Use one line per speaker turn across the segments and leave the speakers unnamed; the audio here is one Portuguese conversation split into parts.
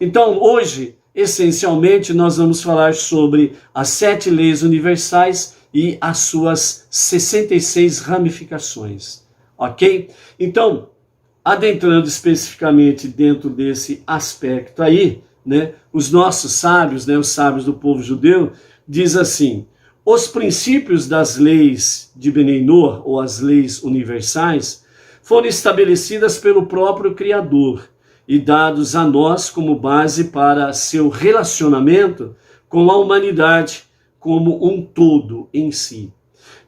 Então, hoje, essencialmente, nós vamos falar sobre as 7 leis universais e as suas 66 ramificações, ok? Então, adentrando especificamente dentro desse aspecto aí, né, os nossos sábios, né, os sábios do povo judeu, diz assim: os princípios das leis de Benei Noach, ou as leis universais, foram estabelecidas pelo próprio Criador e dados a nós como base para seu relacionamento com a humanidade como um todo em si.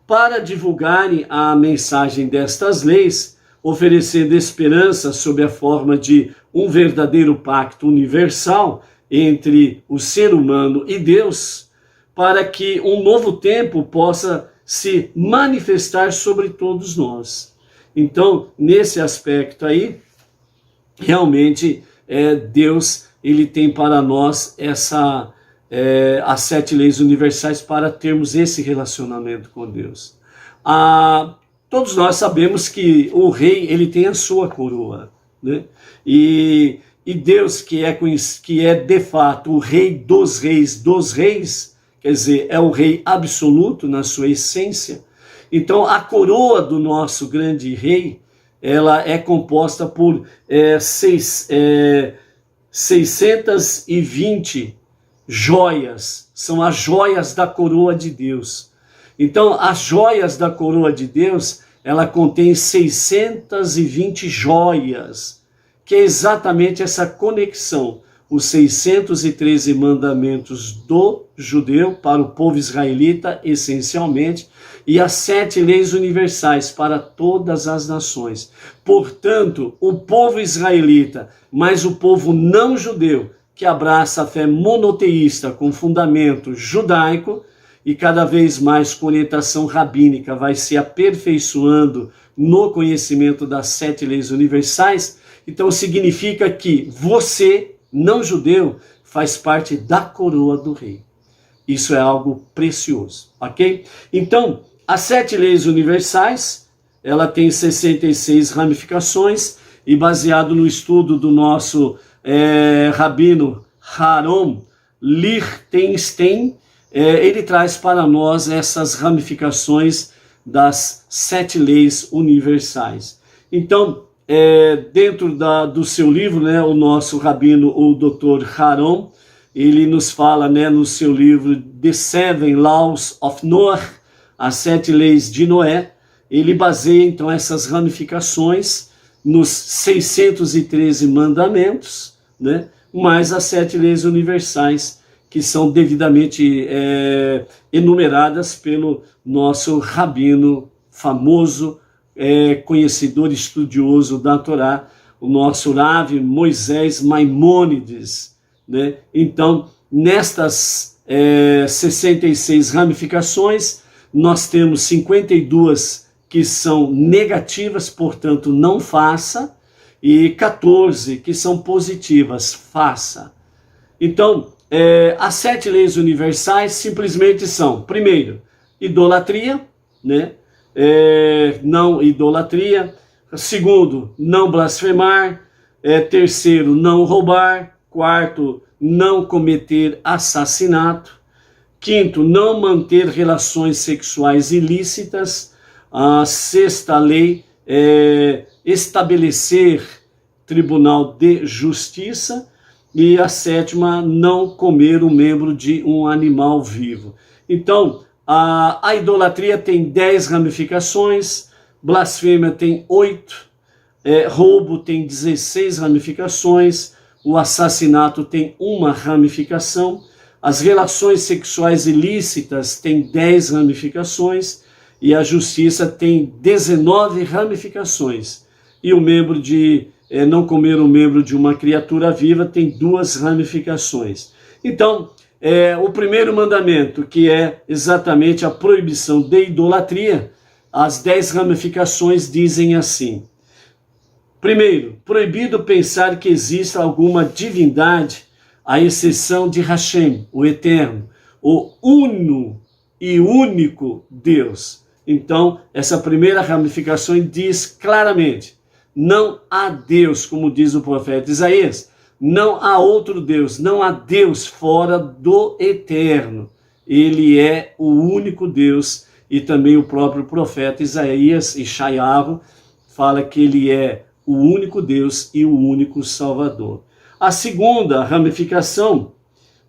Para divulgarem a mensagem destas leis, oferecendo esperança sob a forma de um verdadeiro pacto universal entre o ser humano e Deus, para que um novo tempo possa se manifestar sobre todos nós. Então, nesse aspecto aí, realmente, Deus, ele tem para nós as 7 leis universais para termos esse relacionamento com Deus. Todos nós sabemos que o rei, ele tem a sua coroa, né? E Deus, que é de fato o rei dos reis, quer dizer, é o rei absoluto na sua essência. Então, a coroa do nosso grande rei, ela é composta por 620 joias, são as joias da coroa de Deus. Então, as joias da coroa de Deus, ela contém 620 joias, que é exatamente essa conexão, os 613 mandamentos do judeu para o povo israelita, essencialmente, e as 7 leis universais para todas as nações. Portanto, o povo israelita, mas o povo não judeu, que abraça a fé monoteísta com fundamento judaico e cada vez mais com orientação rabínica, vai se aperfeiçoando no conhecimento das 7 leis universais. Então significa que você, não judeu, faz parte da coroa do rei. Isso é algo precioso, ok? Então, as 7 leis universais, ela tem 66 ramificações, e baseado no estudo do nosso rabino Haron Lichtenstein, ele traz para nós essas ramificações das 7 leis universais. Então, dentro do seu livro, né, o nosso rabino, o Dr. Haron, ele nos fala, né, no seu livro The 7 Laws of Noah, as 7 leis de Noé, ele baseia então essas ramificações nos 613 mandamentos, né, mais as 7 leis universais, que são devidamente enumeradas pelo nosso rabino famoso, conhecedor estudioso da Torá, o nosso Rav Moisés Maimônides, né? Então, nestas 66 ramificações, nós temos 52 que são negativas, portanto, não faça, e 14 que são positivas, faça. Então, as 7 leis universais simplesmente são, primeiro, idolatria, né? Não idolatria. Segundo, não blasfemar. Terceiro, não roubar. Quarto, não cometer assassinato. Quinto, não manter relações sexuais ilícitas. A 6ª lei é estabelecer tribunal de justiça. E a 7ª, não comer um membro de um animal vivo. Então, a idolatria tem 10 ramificações, blasfêmia tem 8, roubo tem 16 ramificações, o assassinato tem 1 ramificação, as relações sexuais ilícitas tem 10 ramificações e a justiça tem 19 ramificações. E o membro de não comer um membro de uma criatura viva tem 2 ramificações. Então, o primeiro mandamento, que é exatamente a proibição de idolatria, as 10 ramificações dizem assim. Primeiro, proibido pensar que exista alguma divindade, à exceção de Hashem, o Eterno, o uno e único Deus. Então, essa primeira ramificação diz claramente, não há Deus, como diz o profeta Isaías, Não há outro Deus, não há Deus fora do eterno. Ele é o único Deus, e também o próprio profeta Isaías, Yeshayahu, fala que ele é o único Deus e o único Salvador. A segunda ramificação,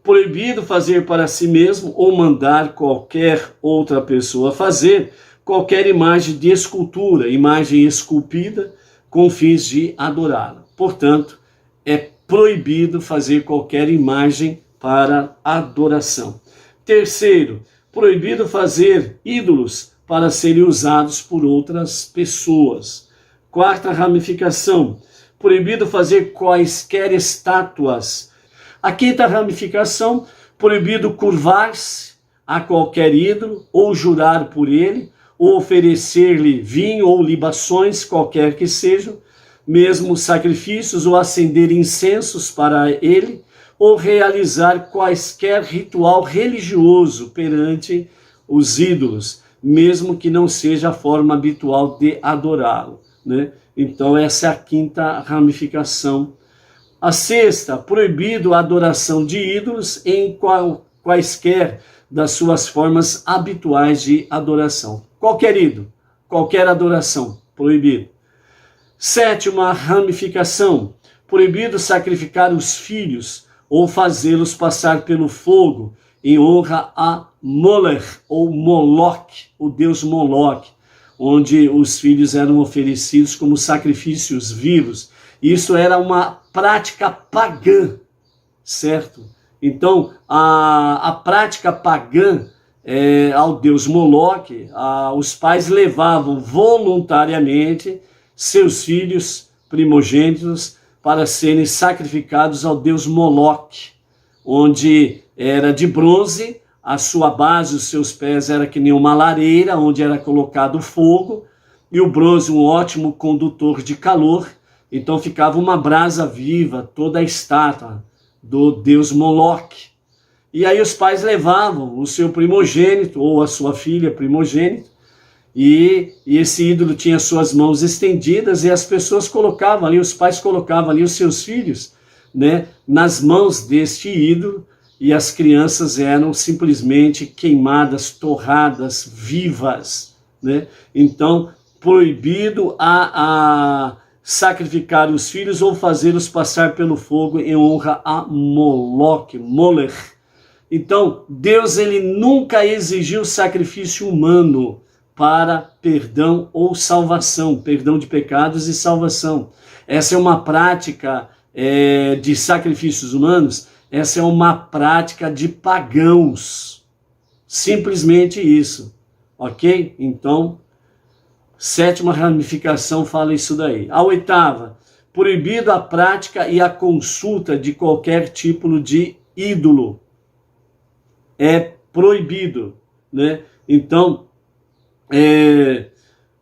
proibido fazer para si mesmo ou mandar qualquer outra pessoa fazer qualquer imagem de escultura, imagem esculpida, com fins de adorá-la. Portanto, é proibido fazer qualquer imagem para adoração. Terceiro, proibido fazer ídolos para serem usados por outras pessoas. Quarta ramificação, proibido fazer quaisquer estátuas. A quinta ramificação, proibido curvar-se a qualquer ídolo, ou jurar por ele, ou oferecer-lhe vinho ou libações, qualquer que sejam, mesmo sacrifícios, ou acender incensos para ele, ou realizar quaisquer ritual religioso perante os ídolos, mesmo que não seja a forma habitual de adorá-lo, né? Então essa é a quinta ramificação. A sexta, proibido a adoração de ídolos em quaisquer das suas formas habituais de adoração. Qualquer ídolo, qualquer adoração, proibido. Sétima ramificação, proibido sacrificar os filhos ou fazê-los passar pelo fogo em honra a Molech ou Moloch, o deus Moloch, onde os filhos eram oferecidos como sacrifícios vivos. Isso era uma prática pagã, certo? Então, a prática pagã ao deus Moloch, os pais levavam voluntariamente seus filhos primogênitos para serem sacrificados ao deus Moloch, onde era de bronze, a sua base, os seus pés era que nem uma lareira, onde era colocado fogo, e o bronze um ótimo condutor de calor, então ficava uma brasa viva, toda a estátua do deus Moloch. E aí os pais levavam o seu primogênito, ou a sua filha primogênita, e esse ídolo tinha suas mãos estendidas, e as pessoas colocavam ali, os pais colocavam ali os seus filhos, né, nas mãos deste ídolo, e as crianças eram simplesmente queimadas, torradas, vivas, né? Então, proibido a sacrificar os filhos ou fazê-los passar pelo fogo em honra a Moloch, Molech. Então, Deus ele nunca exigiu sacrifício humano para perdão ou salvação, perdão de pecados e salvação. Essa é uma prática de sacrifícios humanos, essa é uma prática de pagãos. Simplesmente isso, ok? Então, sétima ramificação fala isso daí. A oitava, proibido a prática e a consulta de qualquer tipo de ídolo. É proibido, né? Então,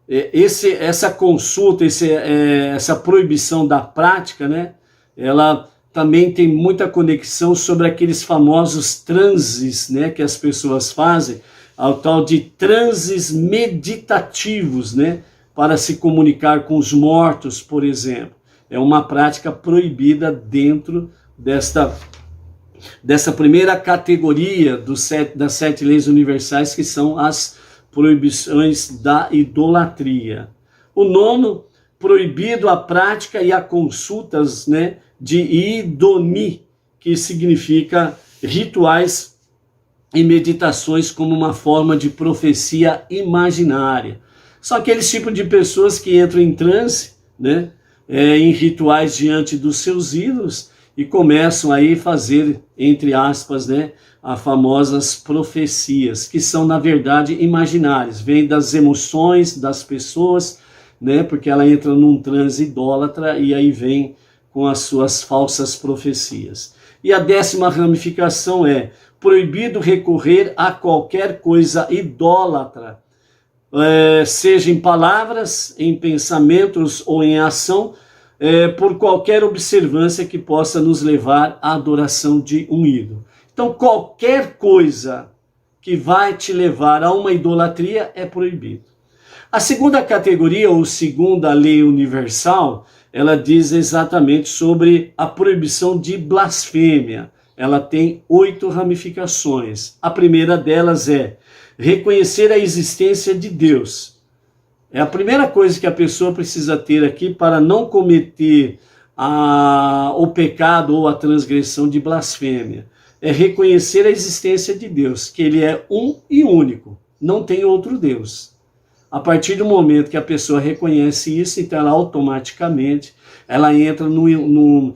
essa consulta, essa proibição da prática, né? Ela também tem muita conexão sobre aqueles famosos transes, né? Que as pessoas fazem, ao tal de transes meditativos, né? Para se comunicar com os mortos, por exemplo. É uma prática proibida dentro dessa primeira categoria das 7 leis universais, que são as proibições da idolatria. O nono, proibido a prática e a consultas, né, de idoni, que significa rituais e meditações como uma forma de profecia imaginária. São aqueles tipos de pessoas que entram em transe, né, em rituais diante dos seus ídolos e começam aí a fazer, entre aspas, né, as famosas profecias, que são, na verdade, imaginárias, vêm das emoções das pessoas, né, porque ela entra num transe idólatra e aí vem com as suas falsas profecias. E a 10ª ramificação é proibido recorrer a qualquer coisa idólatra, seja em palavras, em pensamentos ou em ação, por qualquer observância que possa nos levar à adoração de um ídolo. Então, qualquer coisa que vai te levar a uma idolatria é proibido. A segunda categoria, ou segunda lei universal, ela diz exatamente sobre a proibição de blasfêmia. Ela tem 8 ramificações. A primeira delas é reconhecer a existência de Deus. É a primeira coisa que a pessoa precisa ter aqui para não cometer o pecado ou a transgressão de blasfêmia. É reconhecer a existência de Deus, que ele é um e único, não tem outro Deus. A partir do momento que a pessoa reconhece isso, então ela automaticamente entra num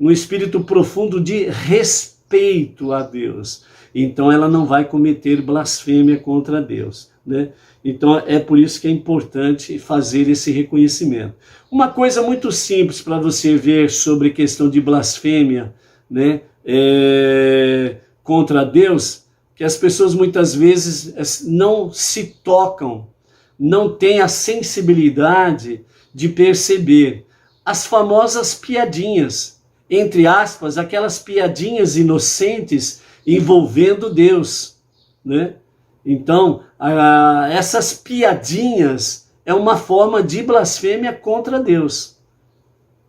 espírito profundo de respeito a Deus. Então ela não vai cometer blasfêmia contra Deus, né? Então é por isso que é importante fazer esse reconhecimento. Uma coisa muito simples para você ver sobre questão de blasfêmia, né, contra Deus, que as pessoas muitas vezes não se tocam, não têm a sensibilidade de perceber as famosas piadinhas, entre aspas, aquelas piadinhas inocentes envolvendo Deus, né? Então, essas piadinhas é uma forma de blasfêmia contra Deus.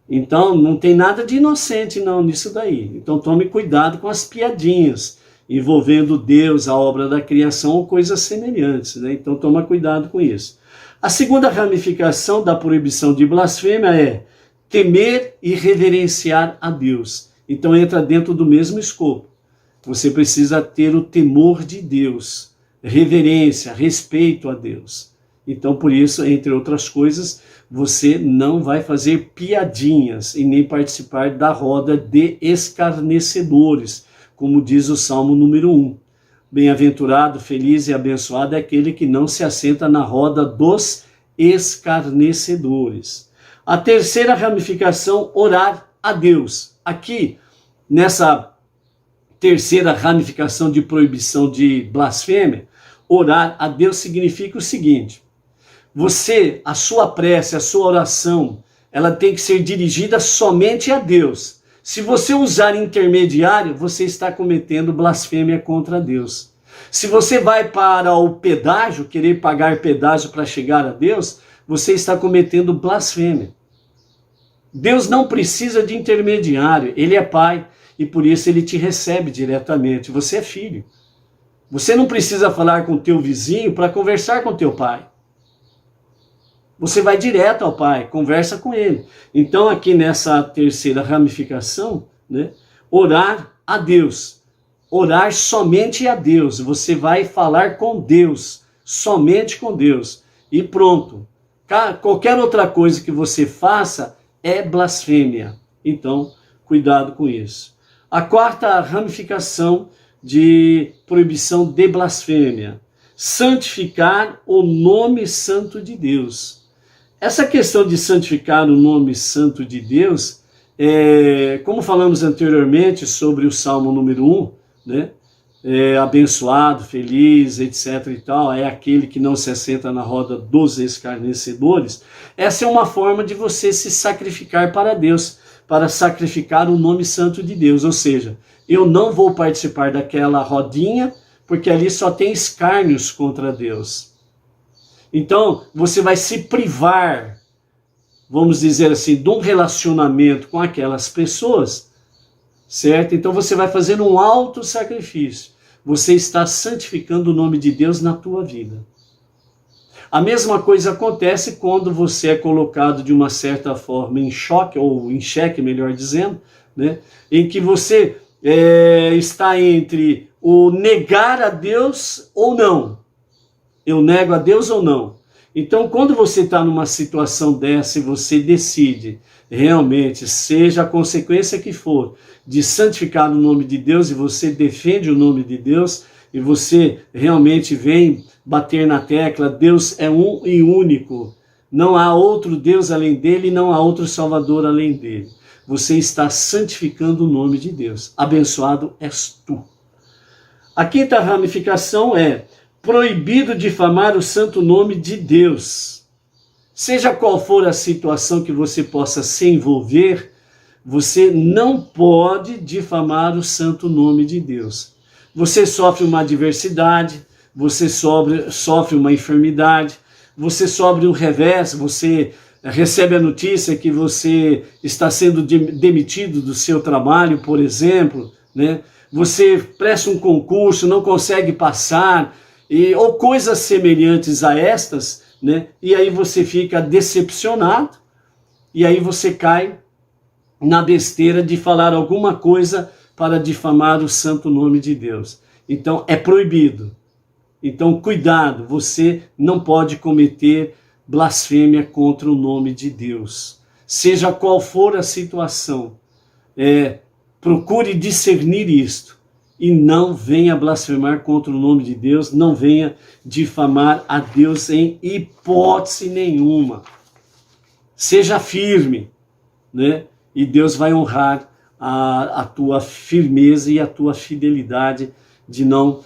Então, não tem nada de inocente não nisso daí. Então, tome cuidado com as piadinhas envolvendo Deus, a obra da criação ou coisas semelhantes, né? Então, toma cuidado com isso. A segunda ramificação da proibição de blasfêmia é temer e reverenciar a Deus. Então, entra dentro do mesmo escopo. Você precisa ter o temor de Deus, reverência, respeito a Deus. Então, por isso, entre outras coisas, você não vai fazer piadinhas e nem participar da roda de escarnecedores, como diz o Salmo número 1. Bem-aventurado, feliz e abençoado é aquele que não se assenta na roda dos escarnecedores. A terceira ramificação, orar a Deus. Aqui, nessa terceira ramificação de proibição de blasfêmia, orar a Deus significa o seguinte: a sua prece, a sua oração, ela tem que ser dirigida somente a Deus. Se você usar intermediário, você está cometendo blasfêmia contra Deus. Se você vai para o pedágio, querer pagar pedágio para chegar a Deus, você está cometendo blasfêmia. Deus não precisa de intermediário, ele é pai e por isso ele te recebe diretamente. Você é filho. Você não precisa falar com o teu vizinho para conversar com o teu pai. Você vai direto ao pai, conversa com ele. Então aqui nessa terceira ramificação, né, orar a Deus. Orar somente a Deus. Você vai falar com Deus, somente com Deus. E pronto. Qualquer outra coisa que você faça é blasfêmia. Então, cuidado com isso. A quarta ramificação de proibição de blasfêmia: santificar o nome santo de Deus. Essa questão de santificar o nome santo de Deus, como falamos anteriormente sobre o Salmo número 1, né? Abençoado, feliz, etc. e tal, é aquele que não se assenta na roda dos escarnecedores. Essa é uma forma de você se sacrificar para Deus, para sacrificar o nome santo de Deus. Ou seja, eu não vou participar daquela rodinha, porque ali só tem escárnios contra Deus. Então, você vai se privar, vamos dizer assim, de um relacionamento com aquelas pessoas, certo? Então você vai fazer um alto sacrifício. Você está santificando o nome de Deus na tua vida. A mesma coisa acontece quando você é colocado de uma certa forma em choque, ou em xeque, melhor dizendo, né? Em que você está entre o negar a Deus ou não. Eu nego a Deus ou não? Então, quando você está numa situação dessa e você decide realmente, seja a consequência que for, de santificar o nome de Deus, e você defende o nome de Deus, e você realmente vem bater na tecla, Deus é um e único, não há outro Deus além dele, não há outro Salvador além dele. Você está santificando o nome de Deus. Abençoado és tu. A quinta ramificação é proibido difamar o santo nome de Deus. Seja qual for a situação que você possa se envolver, você não pode difamar o santo nome de Deus. Você sofre uma adversidade, você sofre uma enfermidade, você sofre um revés, você recebe a notícia que você está sendo demitido do seu trabalho, por exemplo, né? Você presta um concurso, não consegue passar, ou coisas semelhantes a estas, né? E aí você fica decepcionado, e aí você cai na besteira de falar alguma coisa para difamar o santo nome de Deus. Então é proibido. Então cuidado, você não pode cometer blasfêmia contra o nome de Deus. Seja qual for a situação, procure discernir isto e não venha blasfemar contra o nome de Deus, não venha difamar a Deus em hipótese nenhuma. Seja firme, né? E Deus vai honrar a tua firmeza e a tua fidelidade de não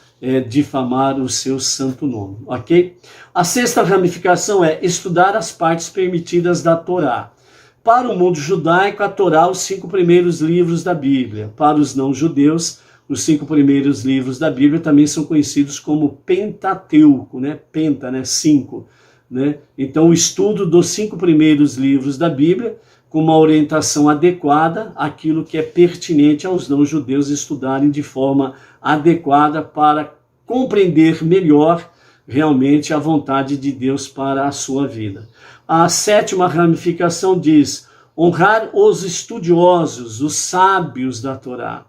difamar o seu santo nome, ok? A sexta ramificação é estudar as partes permitidas da Torá. Para o mundo judaico, a Torá, os 5 primeiros livros da Bíblia. Para os não-judeus, os 5 primeiros livros da Bíblia também são conhecidos como Pentateuco, né? Penta, né? 5. Né? Então, o estudo dos 5 primeiros livros da Bíblia, com uma orientação adequada, aquilo que é pertinente aos não-judeus estudarem de forma adequada para compreender melhor realmente a vontade de Deus para a sua vida. A sétima ramificação diz honrar os estudiosos, os sábios da Torá.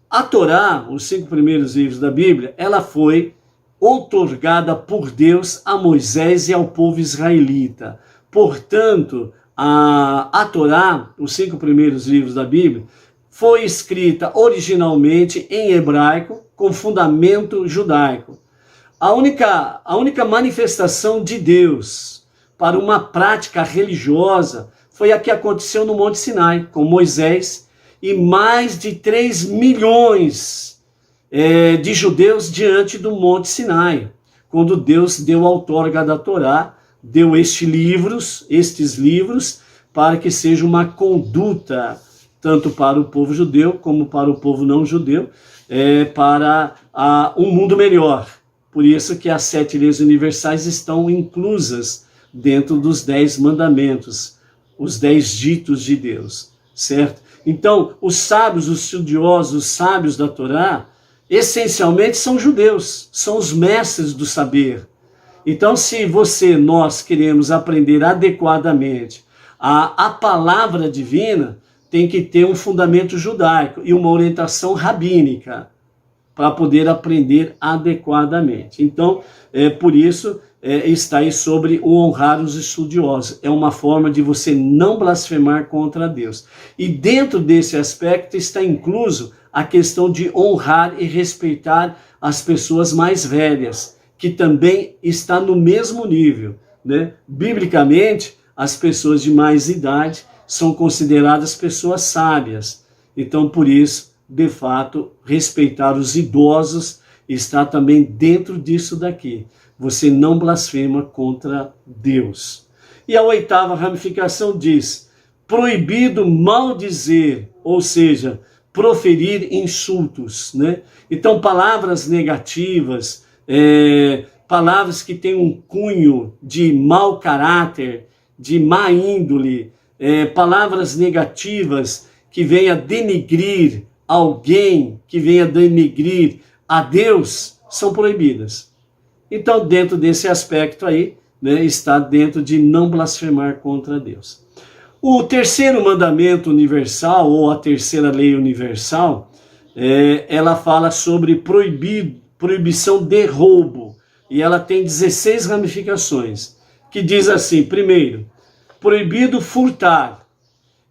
A Torá, os 5 primeiros livros da Bíblia, ela foi outorgada por Deus a Moisés e ao povo israelita. Portanto, a Torá, os 5 primeiros livros da Bíblia, foi escrita originalmente em hebraico, com fundamento judaico. A única manifestação de Deus para uma prática religiosa foi a que aconteceu no Monte Sinai, com Moisés e mais de 3 milhões de judeus diante do Monte Sinai, quando Deus deu a outorga da Torá, deu estes livros, para que seja uma conduta, tanto para o povo judeu como para o povo não judeu, para um mundo melhor. Por isso que as 7 leis universais estão inclusas dentro dos 10 mandamentos, os 10 ditos de Deus, certo? Então, os sábios, os estudiosos, os sábios da Torá, essencialmente são judeus, são os mestres do saber. Então, se nós queremos aprender adequadamente a palavra divina, tem que ter um fundamento judaico e uma orientação rabínica para poder aprender adequadamente. Então, por isso, está aí sobre o honrar os estudiosos. É uma forma de você não blasfemar contra Deus. E dentro desse aspecto está incluso a questão de honrar e respeitar as pessoas mais velhas, que também está no mesmo nível, né? Biblicamente, as pessoas de mais idade são consideradas pessoas sábias. Então, por isso, de fato, respeitar os idosos está também dentro disso daqui. Você não blasfema contra Deus. E a 8ª ramificação diz: proibido maldizer, ou seja, proferir insultos, né? Então, palavras negativas, palavras que têm um cunho de mau caráter, de má índole, palavras negativas que venham denegrir alguém, que venha denegrir a Deus, são proibidas. Então, dentro desse aspecto aí, né, está dentro de não blasfemar contra Deus. O terceiro mandamento universal, ou a terceira lei universal, ela fala sobre proibição de roubo. E ela tem 16 ramificações, que diz assim: primeiro, proibido furtar.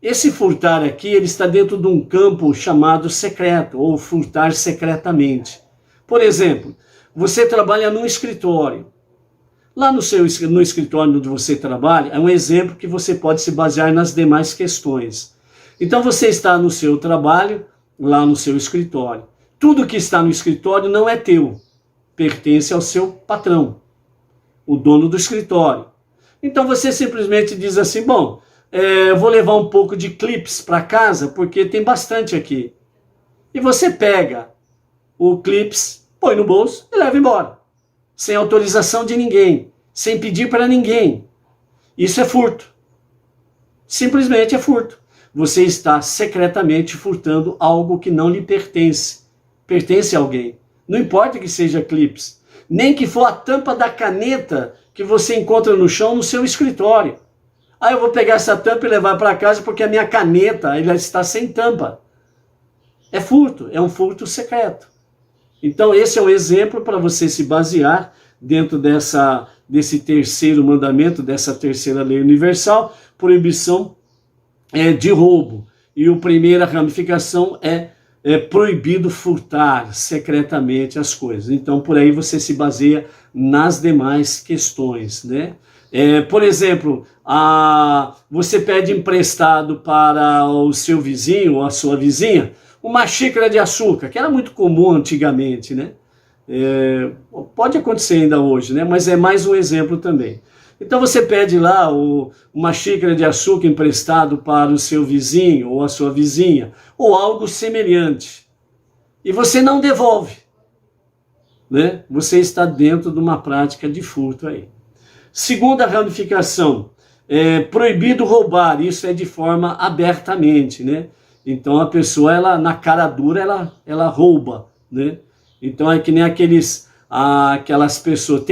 Esse furtar aqui, ele está dentro de um campo chamado secreto, ou furtar secretamente. Por exemplo, você trabalha num escritório. Lá no escritório onde você trabalha, é um exemplo que você pode se basear nas demais questões. Então você está no seu trabalho, lá no seu escritório. Tudo que está no escritório não é teu, pertence ao seu patrão, o dono do escritório. Então você simplesmente diz assim: bom, eu vou levar um pouco de clips para casa, porque tem bastante aqui. E você pega o clips, põe no bolso e leva embora. Sem autorização de ninguém, sem pedir para ninguém. Isso é furto. Simplesmente é furto. Você está secretamente furtando algo que não lhe pertence. Pertence a alguém. Não importa que seja clips. Nem que for a tampa da caneta que você encontra no chão no seu escritório. Ah, eu vou pegar essa tampa e levar para casa porque a minha caneta ela está sem tampa. É furto, é um furto secreto. Então esse é um exemplo para você se basear dentro desse terceiro mandamento, dessa terceira lei universal, proibição de roubo. E a primeira ramificação é proibido furtar secretamente as coisas. Então por aí você se baseia nas demais questões, né? Por exemplo, você pede emprestado para o seu vizinho ou a sua vizinha uma xícara de açúcar, que era muito comum antigamente, né? Pode acontecer ainda hoje, né? Mas é mais um exemplo também. Então você pede lá uma xícara de açúcar emprestado para o seu vizinho ou a sua vizinha, ou algo semelhante, e você não devolve, né? Você está dentro de uma prática de furto aí. Segunda ramificação, proibido roubar, isso é de forma abertamente, né? Então a pessoa, ela na cara dura, ela rouba, né? Então é que nem aquelas pessoas,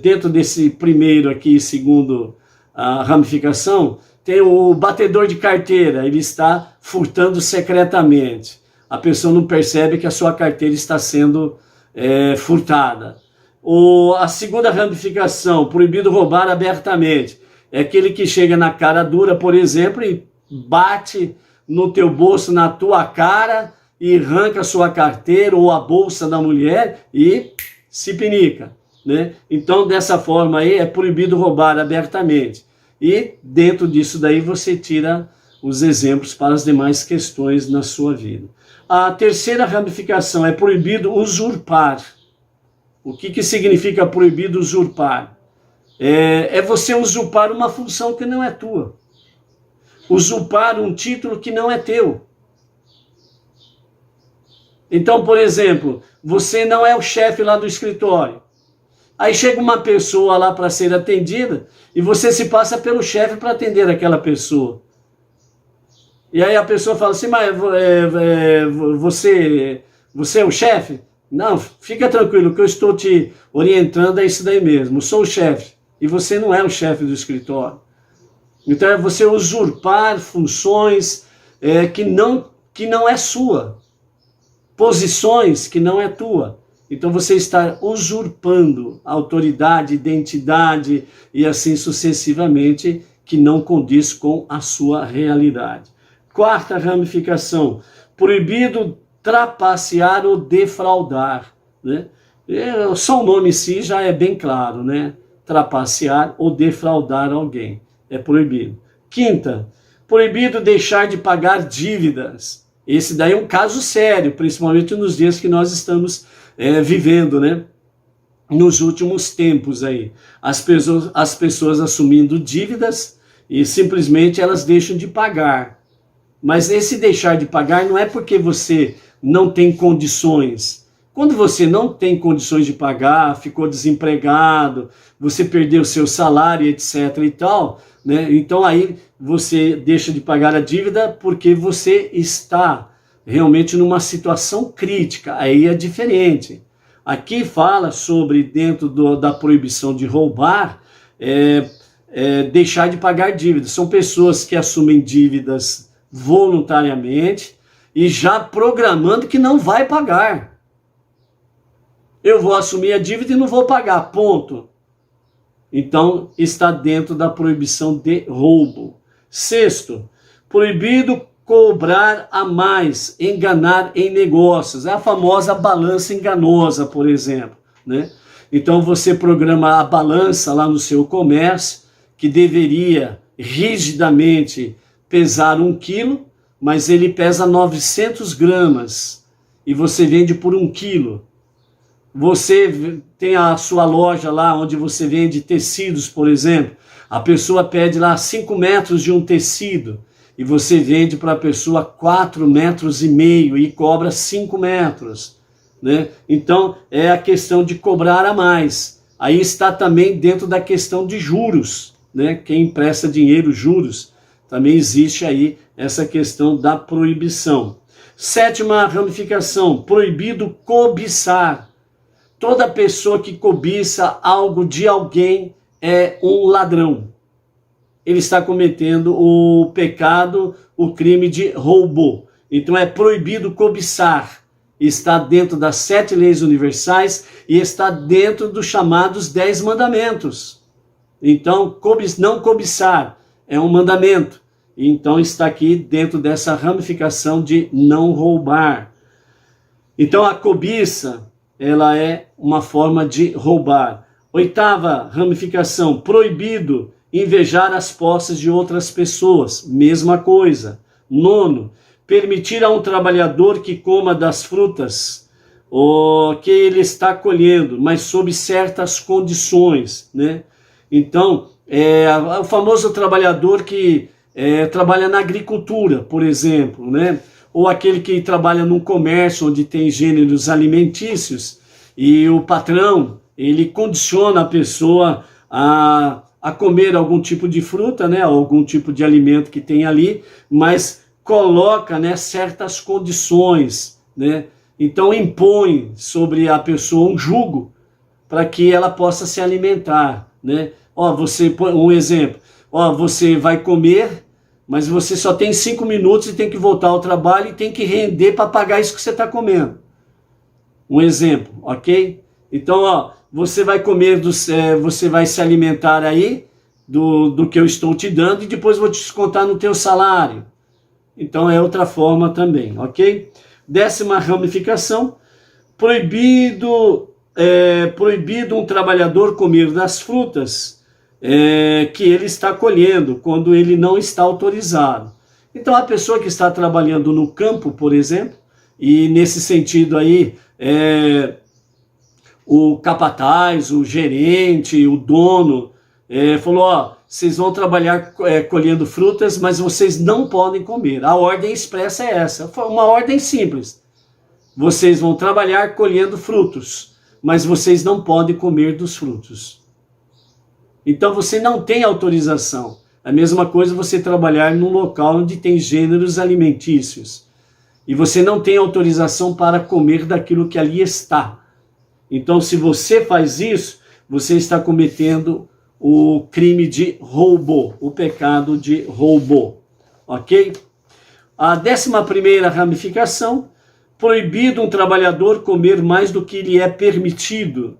dentro desse primeiro aqui, segundo a ramificação, tem o batedor de carteira, ele está furtando secretamente. A pessoa não percebe que a sua carteira está sendo furtada. A segunda ramificação, proibido roubar abertamente, é aquele que chega na cara dura, por exemplo, e bate no teu bolso, na tua cara, e arranca a sua carteira ou a bolsa da mulher e se pinica, né? Então, dessa forma aí, é proibido roubar abertamente. E dentro disso daí você tira os exemplos para as demais questões na sua vida. A terceira ramificação é proibido usurpar. O que significa proibido usurpar? É você usurpar uma função que não é tua. Usurpar um título que não é teu. Então, por exemplo, você não é o chefe lá do escritório. Aí chega uma pessoa lá para ser atendida e você se passa pelo chefe para atender aquela pessoa. E aí a pessoa fala assim, mas você é o chefe? Não, fica tranquilo, que eu estou te orientando é isso daí mesmo. Eu sou o chefe e você não é o chefe do escritório. Então é você usurpar funções que não é sua. Posições que não é tua. Então você está usurpando autoridade, identidade e assim sucessivamente, que não condiz com a sua realidade. Quarta ramificação, proibido trapacear ou defraudar, né? Só o nome em si já é bem claro, né? Trapacear ou defraudar alguém, é proibido. Quinta, proibido deixar de pagar dívidas. Esse daí é um caso sério, principalmente nos dias que nós estamos vivendo, né? Nos últimos tempos aí. As pessoas assumindo dívidas e simplesmente elas deixam de pagar. Mas esse deixar de pagar não é porque você não tem condições. Quando você não tem condições de pagar, ficou desempregado, você perdeu seu salário, etc. e tal, né? Então aí você deixa de pagar a dívida porque você está realmente numa situação crítica. Aí é diferente. Aqui fala sobre, dentro da proibição de roubar, deixar de pagar dívidas. São pessoas que assumem dívidas voluntariamente e já programando que não vai pagar. Eu vou assumir a dívida e não vou pagar, ponto. Então, está dentro da proibição de roubo. Sexto, proibido cobrar a mais, enganar em negócios. É a famosa balança enganosa, por exemplo, né? Então, você programa a balança lá no seu comércio, que deveria rigidamente pesar 1 quilo, mas ele pesa 900 gramas e você vende por 1 quilo. Você tem a sua loja lá onde você vende tecidos, por exemplo. A pessoa pede lá 5 metros de um tecido e você vende para a pessoa 4,5 metros e cobra 5 metros. Né? Então é a questão de cobrar a mais. Aí está também dentro da questão de juros. né? Quem empresta dinheiro, juros, também existe aí essa questão da proibição. Sétima ramificação, proibido cobiçar. Toda pessoa que cobiça algo de alguém é um ladrão. Ele está cometendo o pecado, o crime de roubo. Então é proibido cobiçar. Está dentro das 7 leis universais e está dentro dos chamados 10 mandamentos. Então, não cobiçar é um mandamento. Então está aqui dentro dessa ramificação de não roubar. Então a cobiça, ela é uma forma de roubar. Oitava ramificação, proibido invejar as posses de outras pessoas. Mesma coisa. Nono, permitir a um trabalhador que coma das frutas que ele está colhendo, mas sob certas condições, né? Então, o famoso trabalhador que trabalha na agricultura, por exemplo, né? Ou aquele que trabalha num comércio onde tem gêneros alimentícios e o patrão, ele condiciona a pessoa a comer algum tipo de fruta, né? Algum tipo de alimento que tem ali, mas coloca, né, certas condições, né? Então impõe sobre a pessoa um jugo para que ela possa se alimentar, né? Um exemplo, você vai comer, mas você só tem 5 minutos e tem que voltar ao trabalho e tem que render para pagar isso que você está comendo. Um exemplo, ok? Então, você vai comer, você vai se alimentar aí do que eu estou te dando e depois vou te descontar no teu salário. Então, é outra forma também, ok? 10ª ramificação, proibido um trabalhador comer das frutas que ele está colhendo, quando ele não está autorizado. Então, a pessoa que está trabalhando no campo, por exemplo, e nesse sentido aí, o capataz, o gerente, o dono, falou, vocês vão trabalhar colhendo frutas, mas vocês não podem comer. A ordem expressa é essa, uma ordem simples. Vocês vão trabalhar colhendo frutos, mas vocês não podem comer dos frutos. Então você não tem autorização. A mesma coisa você trabalhar num local onde tem gêneros alimentícios. E você não tem autorização para comer daquilo que ali está. Então, se você faz isso, você está cometendo o crime de roubo, o pecado de roubo, ok? A 11ª ramificação, proibido um trabalhador comer mais do que lhe é permitido,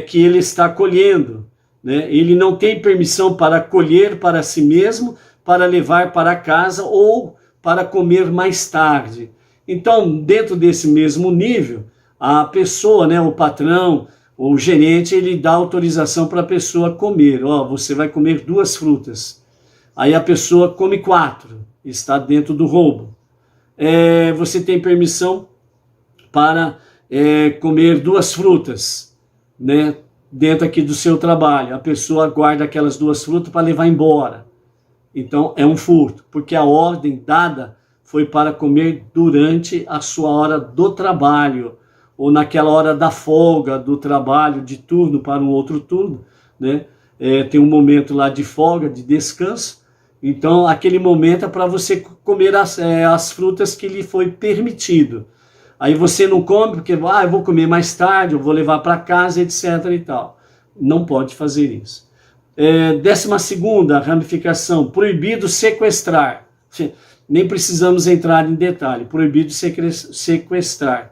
que ele está colhendo, né? Ele não tem permissão para colher para si mesmo, para levar para casa ou para comer mais tarde. Então, dentro desse mesmo nível, a pessoa, né, o patrão, o gerente, ele dá autorização para a pessoa comer. Você vai comer 2 frutas. Aí a pessoa come 4, está dentro do roubo. Você tem permissão para comer 2 frutas, né, dentro aqui do seu trabalho. A pessoa guarda aquelas 2 frutas para levar embora. Então é um furto, porque a ordem dada foi para comer durante a sua hora do trabalho, ou naquela hora da folga do trabalho, de turno para um outro turno, né? Tem um momento lá de folga, de descanso. Então aquele momento é para você comer as frutas que lhe foi permitido. Aí você não come porque, eu vou comer mais tarde, eu vou levar para casa, etc. e tal. Não pode fazer isso. 12ª ramificação, proibido sequestrar. Nem precisamos entrar em detalhe, proibido sequestrar.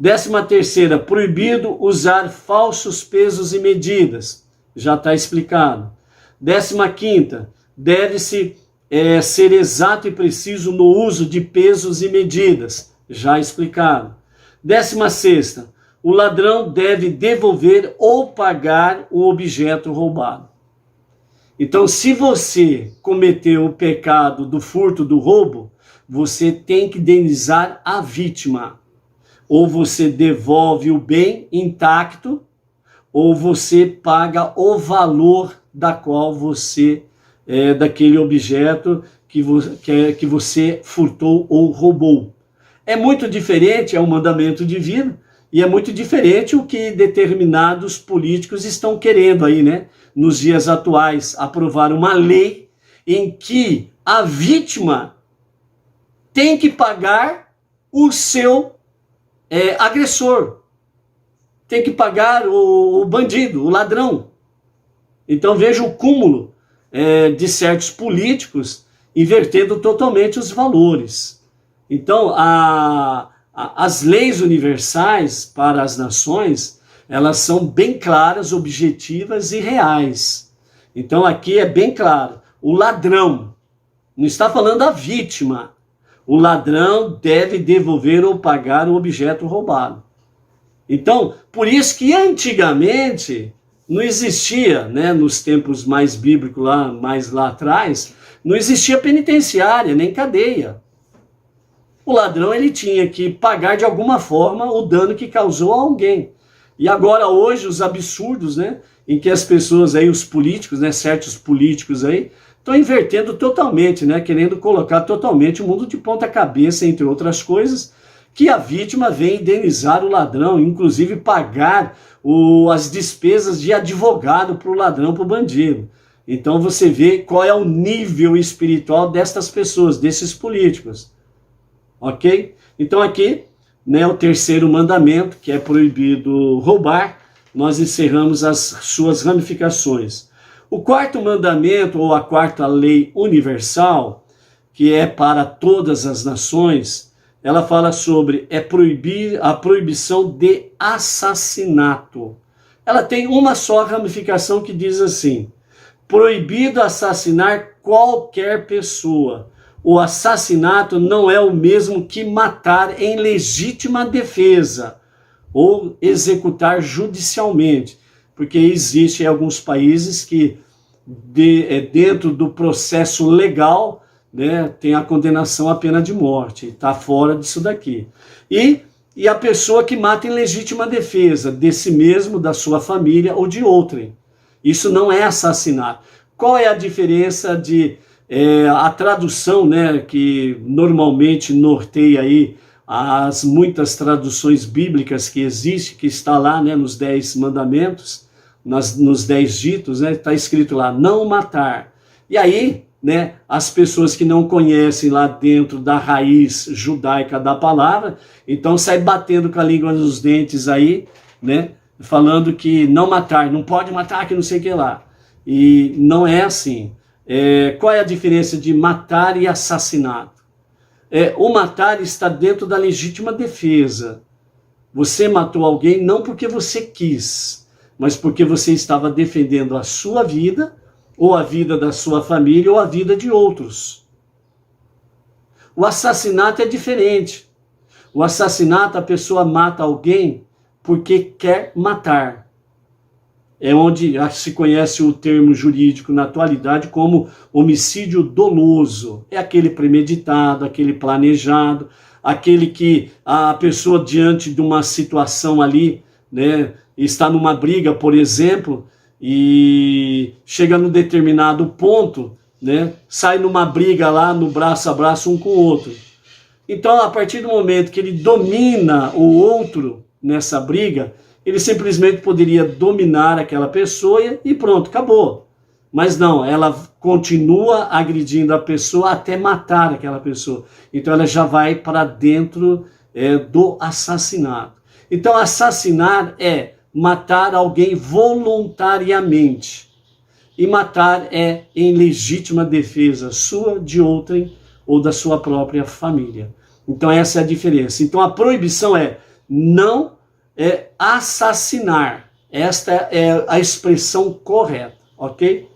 13ª, proibido usar falsos pesos e medidas. Já está explicado. 15ª, deve-se ser exato e preciso no uso de pesos e medidas. Já explicado. 16ª, o ladrão deve devolver ou pagar o objeto roubado. Então, se você cometeu o pecado do furto, do roubo, você tem que indenizar a vítima. Ou você devolve o bem intacto, ou você paga o valor da qual você, daquele objeto que você furtou ou roubou. É muito diferente, é um mandamento divino, E é muito diferente o que determinados políticos estão querendo aí, né? Nos dias atuais, aprovar uma lei em que a vítima tem que pagar o seu agressor. Tem que pagar o bandido, o ladrão. Então veja o cúmulo de certos políticos invertendo totalmente os valores. Então as leis universais para as nações, elas são bem claras, objetivas e reais. Então aqui é bem claro, o ladrão, não está falando a vítima, o ladrão deve devolver ou pagar o objeto roubado. Então, por isso que antigamente não existia, né, nos tempos mais bíblicos, mais lá atrás, não existia penitenciária, nem cadeia. O ladrão ele tinha que pagar de alguma forma o dano que causou a alguém. E agora hoje os absurdos, né, em que as pessoas aí, os políticos, né, certos políticos aí, estão invertendo totalmente, né, querendo colocar totalmente o mundo de ponta cabeça, entre outras coisas, que a vítima vem indenizar o ladrão, inclusive pagar as despesas de advogado para o ladrão, para o bandido. Então você vê qual é o nível espiritual destas pessoas, desses políticos. Ok? Então aqui, né, o terceiro mandamento, que é proibido roubar, nós encerramos as suas ramificações. O quarto mandamento, ou a quarta lei universal, que é para todas as nações, ela fala sobre a proibição de assassinato. Ela tem uma só ramificação que diz assim: proibido assassinar qualquer pessoa. O assassinato não é o mesmo que matar em legítima defesa ou executar judicialmente, porque existe em alguns países que dentro do processo legal, né, tem a condenação à pena de morte, está fora disso daqui. E a pessoa que mata em legítima defesa, desse mesmo, da sua família ou de outrem. Isso não é assassinato. Qual é a diferença de a tradução, né, que normalmente norteia aí as muitas traduções bíblicas que existem, que está lá, né, nos 10 mandamentos, nos 10 ditos, né, está escrito lá, não matar. E aí, né, as pessoas que não conhecem lá dentro da raiz judaica da palavra, então sai batendo com a língua nos dentes aí, né, falando que não matar, não pode matar, que não sei o que lá. E não é assim. Qual é a diferença de matar e assassinato? O matar está dentro da legítima defesa. Você matou alguém não porque você quis, mas porque você estava defendendo a sua vida, ou a vida da sua família, ou a vida de outros. O assassinato é diferente. O assassinato, a pessoa mata alguém porque quer matar. É onde se conhece o termo jurídico na atualidade como homicídio doloso. É aquele premeditado, aquele planejado, aquele que a pessoa diante de uma situação ali, né, está numa briga, por exemplo, e chega num determinado ponto, né, sai numa briga lá, no braço a braço um com o outro. Então, a partir do momento que ele domina o outro nessa briga, ele simplesmente poderia dominar aquela pessoa e pronto, acabou. Mas não, ela continua agredindo a pessoa até matar aquela pessoa. Então ela já vai para dentro do assassinato. Então assassinar é matar alguém voluntariamente. E matar é em legítima defesa sua, de outrem ou da sua própria família. Então essa é a diferença. Então a proibição é não assassinar. Esta é a expressão correta, ok?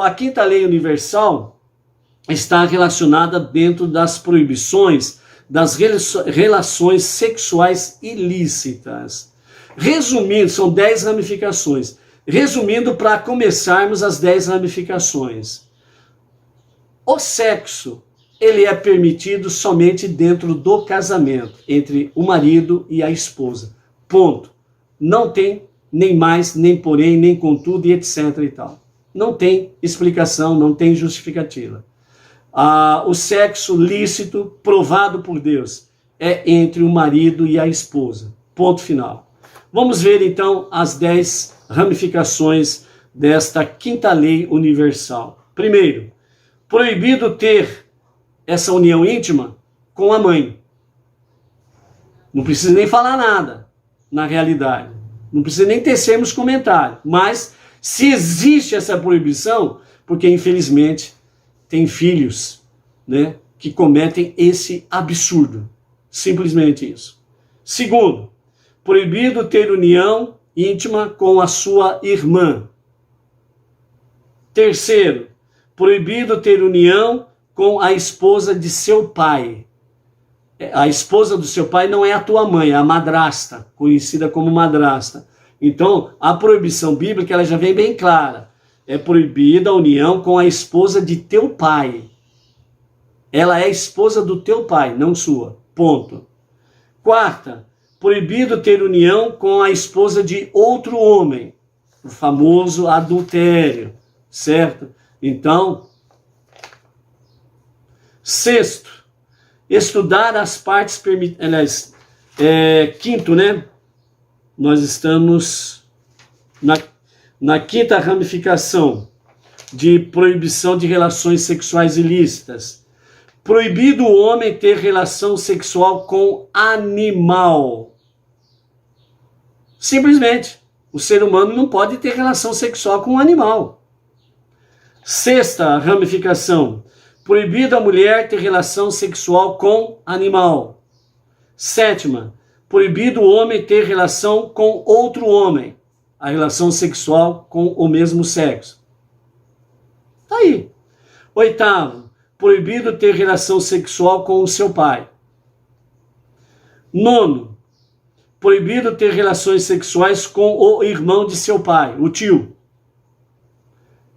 A quinta lei universal está relacionada dentro das proibições das relações sexuais ilícitas. Resumindo, são 10 ramificações. Resumindo, para começarmos as 10 ramificações. O sexo, ele é permitido somente dentro do casamento, entre o marido e a esposa. Ponto. Não tem nem mais, nem porém, nem contudo e etc e tal. Não tem explicação, não tem justificativa. O sexo lícito, provado por Deus, é entre o marido e a esposa. Ponto final. Vamos ver então as 10 ramificações desta quinta lei universal. Primeiro, proibido ter essa união íntima com a mãe. Não precisa nem falar nada, na realidade. Não precisa nem tecermos comentário. Mas, se existe essa proibição, porque infelizmente tem filhos, né, que cometem esse absurdo. Simplesmente isso. Segundo, proibido ter união íntima com a sua irmã. Terceiro, proibido ter união com a esposa de seu pai. A esposa do seu pai não é a tua mãe, é a madrasta, conhecida como madrasta. Então, a proibição bíblica ela já vem bem clara. É proibida a união com a esposa de teu pai. Ela é esposa do teu pai, não sua. Ponto. Quarta, proibido ter união com a esposa de outro homem. O famoso adultério, certo? Então, sexto, estudar as partes permitidas. Quinto, né? Nós estamos na quinta ramificação de proibição de relações sexuais ilícitas. Proibido o homem ter relação sexual com animal. Simplesmente, o ser humano não pode ter relação sexual com um animal. Sexta ramificação. Proibido a mulher ter relação sexual com animal. Sétima, proibido o homem ter relação com outro homem. A relação sexual com o mesmo sexo. Tá aí. Oitavo, proibido ter relação sexual com o seu pai. Nono, proibido ter relações sexuais com o irmão de seu pai, o tio.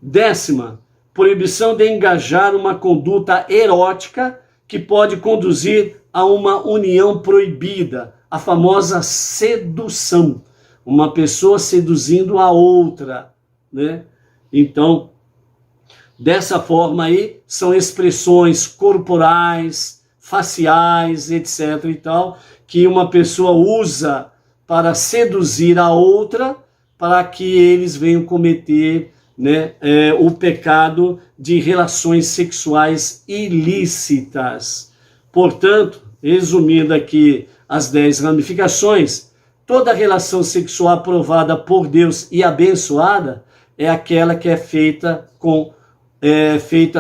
Décima, proibição de engajar uma conduta erótica que pode conduzir a uma união proibida, a famosa sedução. Uma pessoa seduzindo a outra, né? Então, dessa forma aí, são expressões corporais, faciais, etc. e tal, que uma pessoa usa para seduzir a outra, para que eles venham cometer, né, o pecado de relações sexuais ilícitas. Portanto, resumindo aqui as 10 ramificações, toda relação sexual aprovada por Deus e abençoada é aquela que é feita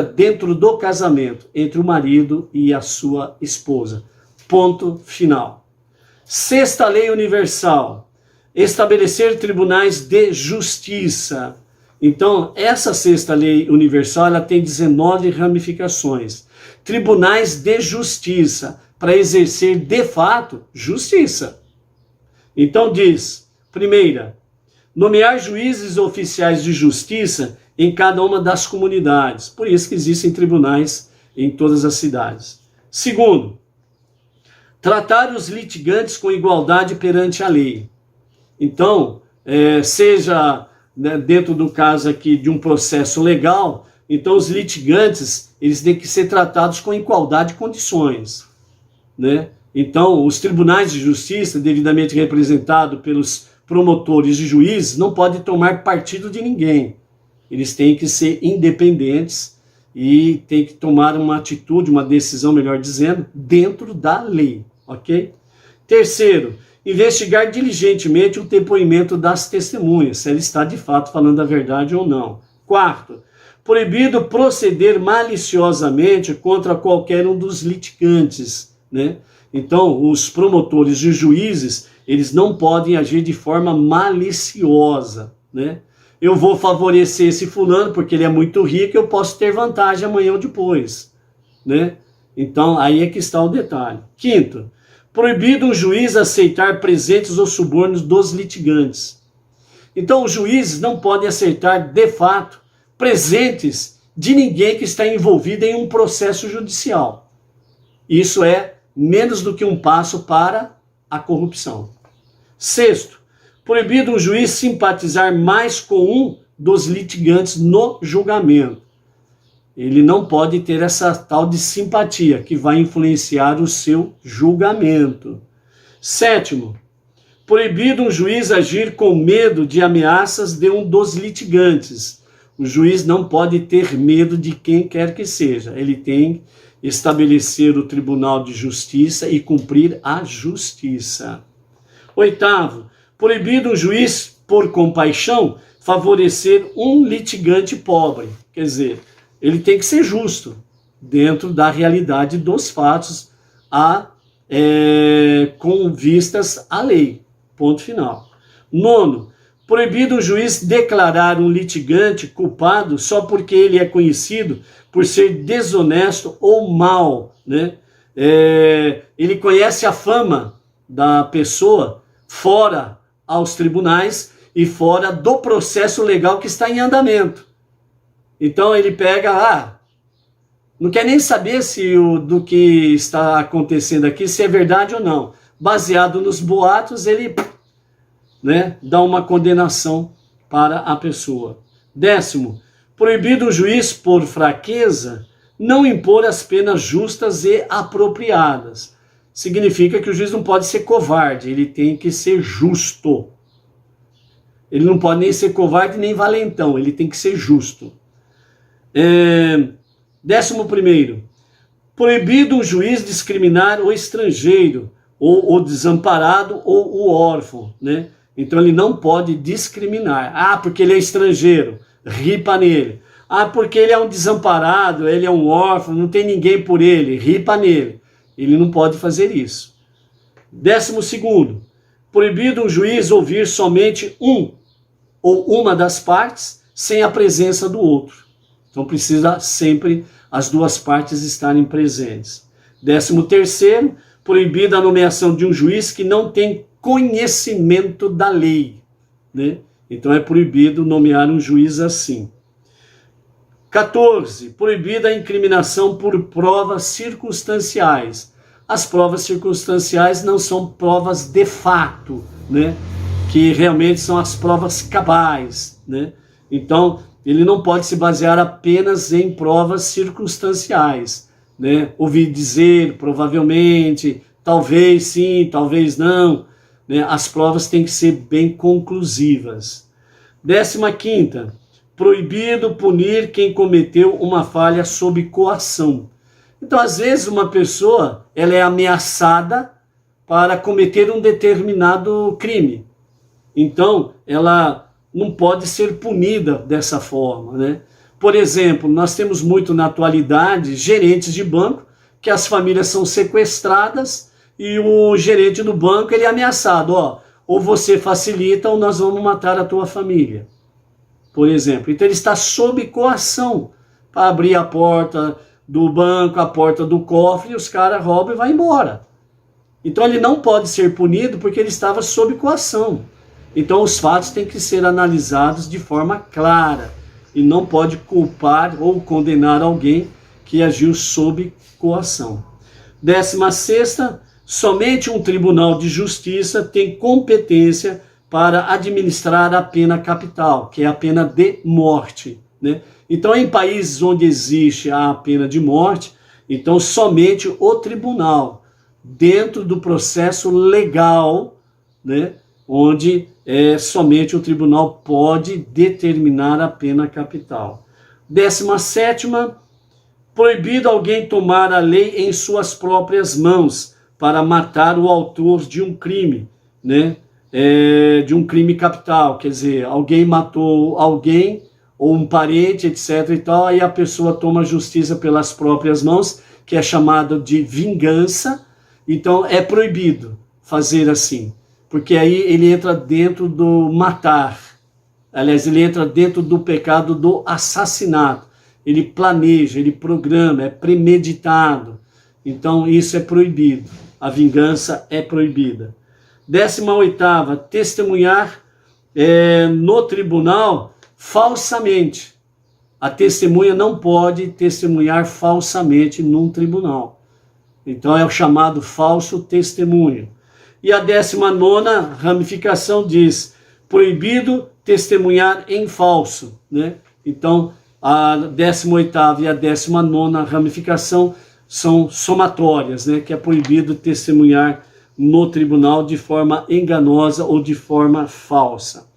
dentro do casamento, entre o marido e a sua esposa. Ponto final. Sexta lei universal, estabelecer tribunais de justiça. Então, essa sexta lei universal ela tem 19 ramificações. Tribunais de justiça, para exercer de fato justiça. Então diz, primeira, nomear juízes oficiais de justiça em cada uma das comunidades. Por isso que existem tribunais em todas as cidades. Segundo, tratar os litigantes com igualdade perante a lei. Então, seja, né, dentro do caso aqui de um processo legal, então os litigantes eles têm que ser tratados com igualdade de condições, né? Então, os tribunais de justiça, devidamente representados pelos promotores e juízes, não podem tomar partido de ninguém. Eles têm que ser independentes e têm que tomar uma atitude, uma decisão, melhor dizendo, dentro da lei, ok? Terceiro, investigar diligentemente o depoimento das testemunhas, se ela está de fato falando a verdade ou não. Quarto, proibido proceder maliciosamente contra qualquer um dos litigantes, né? Então, os promotores e juízes, eles não podem agir de forma maliciosa, né? Eu vou favorecer esse fulano porque ele é muito rico, eu posso ter vantagem amanhã ou depois, né? Então, aí é que está o detalhe. Quinto, proibido um juiz aceitar presentes ou subornos dos litigantes. Então, os juízes não podem aceitar, de fato, presentes de ninguém que está envolvido em um processo judicial. Isso é menos do que um passo para a corrupção. Sexto, proibido um juiz simpatizar mais com um dos litigantes no julgamento. Ele não pode ter essa tal de simpatia que vai influenciar o seu julgamento. Sétimo, Proibido um juiz agir com medo de ameaças de um dos litigantes. O juiz não pode ter medo de quem quer que seja. Ele tem que estabelecer o tribunal de justiça e cumprir a justiça. 8º, proibido um juiz, por compaixão, favorecer um litigante pobre. Quer dizer, ele tem que ser justo dentro da realidade dos fatos com vistas à lei. Ponto final. 9º, proibido o juiz declarar um litigante culpado só porque ele é conhecido por ser desonesto ou mau, né? Ele conhece a fama da pessoa fora aos tribunais e fora do processo legal que está em andamento. Então ele pega, não quer nem saber do que está acontecendo aqui, se é verdade ou não. Baseado nos boatos, ele dá uma condenação para a pessoa. 10º, proibido o juiz, por fraqueza, não impor as penas justas e apropriadas. Significa que o juiz não pode ser covarde, ele tem que ser justo. Ele não pode nem ser covarde nem valentão, ele tem que ser justo. 11º, proibido o juiz discriminar o estrangeiro, ou o desamparado, ou o órfão, né? Então ele não pode discriminar. Porque ele é estrangeiro, ripa nele. Porque ele é um desamparado, ele é um órfão, não tem ninguém por ele, ripa nele. Ele não pode fazer isso. 12º, proibido um juiz ouvir somente um ou uma das partes sem a presença do outro. Então precisa sempre as duas partes estarem presentes. 13º, proibida a nomeação de um juiz que não tem conhecimento da lei, né? Então é proibido nomear um juiz assim. 14, proibida a incriminação por provas circunstanciais. As provas circunstanciais não são provas de fato, né? Que realmente são as provas cabais, né? Então ele não pode se basear apenas em provas circunstanciais, né? Ouvir dizer, provavelmente, talvez sim, talvez não, né? As provas têm que ser bem conclusivas. 15ª, proibido punir quem cometeu uma falha sob coação. Então, às vezes, uma pessoa ela é ameaçada para cometer um determinado crime. Então, ela não pode ser punida dessa forma, né? Por exemplo, nós temos muito na atualidade gerentes de banco que as famílias são sequestradas e o gerente do banco ele é ameaçado, ou você facilita ou nós vamos matar a tua família, por exemplo. Então ele está sob coação para abrir a porta do banco, a porta do cofre, e os caras roubam e vão embora. Então ele não pode ser punido porque ele estava sob coação. Então os fatos têm que ser analisados de forma clara e não pode culpar ou condenar alguém que agiu sob coação. 16ª, somente um tribunal de justiça tem competência para administrar a pena capital, que é a pena de morte, né? Então, em países onde existe a pena de morte, então somente o tribunal, dentro do processo legal, né, onde somente o tribunal pode determinar a pena capital. 17ª, proibido alguém tomar a lei em suas próprias mãos para matar o autor de um crime, né? De um crime capital, quer dizer, alguém matou alguém, ou um parente, etc. e tal, aí a pessoa toma a justiça pelas próprias mãos, que é chamado de vingança. Então é proibido fazer assim, porque aí ele entra dentro do matar, aliás, ele entra dentro do pecado do assassinato. Ele planeja, ele programa, é premeditado. Então isso é proibido. A vingança é proibida. 18ª, testemunhar no tribunal falsamente. A testemunha não pode testemunhar falsamente num tribunal. Então é o chamado falso testemunho. E a 19ª ramificação diz, proibido testemunhar em falso, né? Então a 18ª e a 19ª ramificação são somatórias, né? Que é proibido testemunhar no tribunal de forma enganosa ou de forma falsa.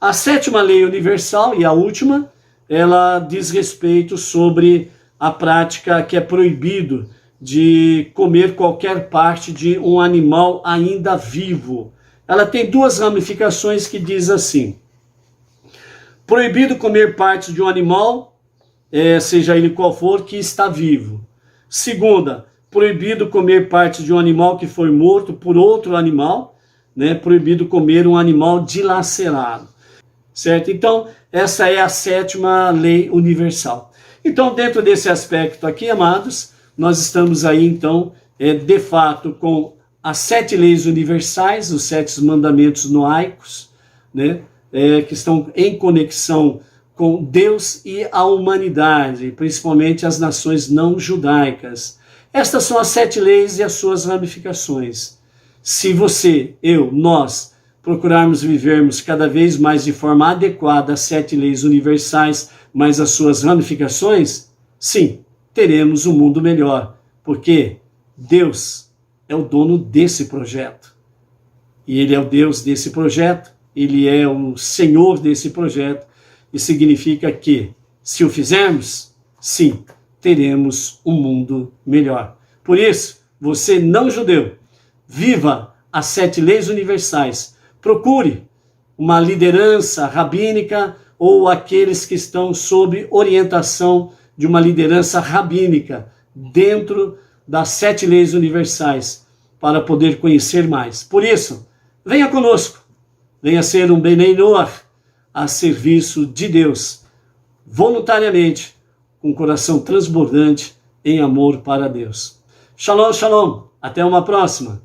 A sétima lei universal e a última, ela diz respeito sobre a prática que é proibido de comer qualquer parte de um animal ainda vivo. Ela tem duas ramificações que diz assim: proibido comer partes de um animal, seja ele qual for, que está vivo. Segunda, proibido comer partes de um animal que foi morto por outro animal, né? Proibido comer um animal dilacerado. Certo? Então, essa é a sétima lei universal. Então, dentro desse aspecto aqui, amados, nós estamos aí, então, de fato, com as 7 leis universais, os 7 mandamentos noaicos, né? Que estão em conexão com Deus e a humanidade, principalmente as nações não judaicas. Estas são as 7 leis e as suas ramificações. Se você, eu, nós, procurarmos vivermos cada vez mais de forma adequada às 7 leis universais, mas as suas ramificações, sim, teremos um mundo melhor, porque Deus é o dono desse projeto. E Ele é o Deus desse projeto, Ele é o Senhor desse projeto, e significa que, se o fizermos, sim, teremos um mundo melhor. Por isso, você não judeu, viva as 7 leis universais. Procure uma liderança rabínica ou aqueles que estão sob orientação de uma liderança rabínica dentro das 7 leis universais para poder conhecer mais. Por isso, venha conosco, venha ser um Benei Noach a serviço de Deus, voluntariamente, com um coração transbordante em amor para Deus. Shalom, shalom. Até uma próxima.